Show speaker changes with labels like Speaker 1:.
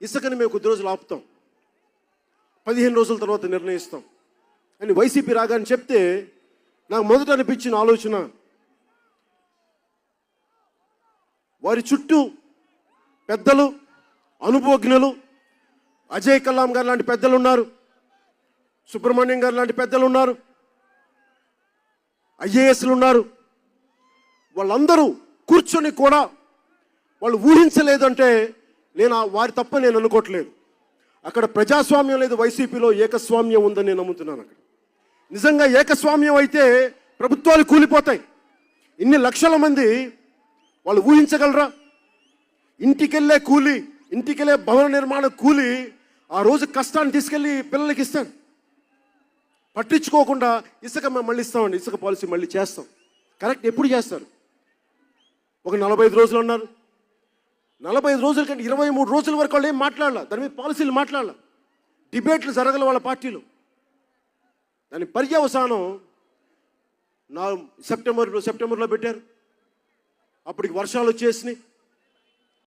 Speaker 1: ఇసుకని మేము కొద్ది రోజులు ఆపుతాం, 15 రోజుల తర్వాత నిర్ణయిస్తాం అని వైసీపీ రాగానే చెప్తే నాకు మొదట అనిపించిన ఆలోచన, వారి చుట్టూ పెద్దలు, అనుభవజ్ఞులు, అజయ్ కల్లాం గారు లాంటి పెద్దలు ఉన్నారు, సుబ్రహ్మణ్యం గారు లాంటి పెద్దలు ఉన్నారు, ఐఏఎస్లు ఉన్నారు. వాళ్ళందరూ కూర్చొని కూడా వాళ్ళు ఊహించలేదంటే నేను వారి తప్ప నేను అనుకోవట్లేదు. అక్కడ ప్రజాస్వామ్యం లేదు, వైసీపీలో ఏకస్వామ్యం ఉందని నేను నమ్ముతున్నాను. అక్కడ నిజంగా ఏకస్వామ్యం అయితే ప్రభుత్వాలు కూలిపోతాయి. ఇన్ని లక్షల మంది వాళ్ళు ఊహించగలరా? ఇంటికెళ్ళే కూలి, ఇంటికెళ్ళే భవన నిర్మాణ కూలి ఆ రోజు కష్టాన్ని తీసుకెళ్ళి పిల్లలకి ఇస్తాను. పట్టించుకోకుండా ఇసుక మేము మళ్ళీ ఇస్తామండి, ఇసుక పాలసీ మళ్ళీ చేస్తాం. కరెక్ట్, ఎప్పుడు చేస్తారు? ఒక 45 రోజులు అన్నారు. 45 రోజుల కంటే 23 రోజుల వరకు వాళ్ళు ఏం మాట్లాడాల, దాని మీద పాలసీలు మాట్లాడాల, డిబేట్లు జరగల వాళ్ళ పార్టీలో. దాని పర్యవసానం సెప్టెంబర్లో పెట్టారు. అప్పటికి వర్షాలు వచ్చేసినాయి.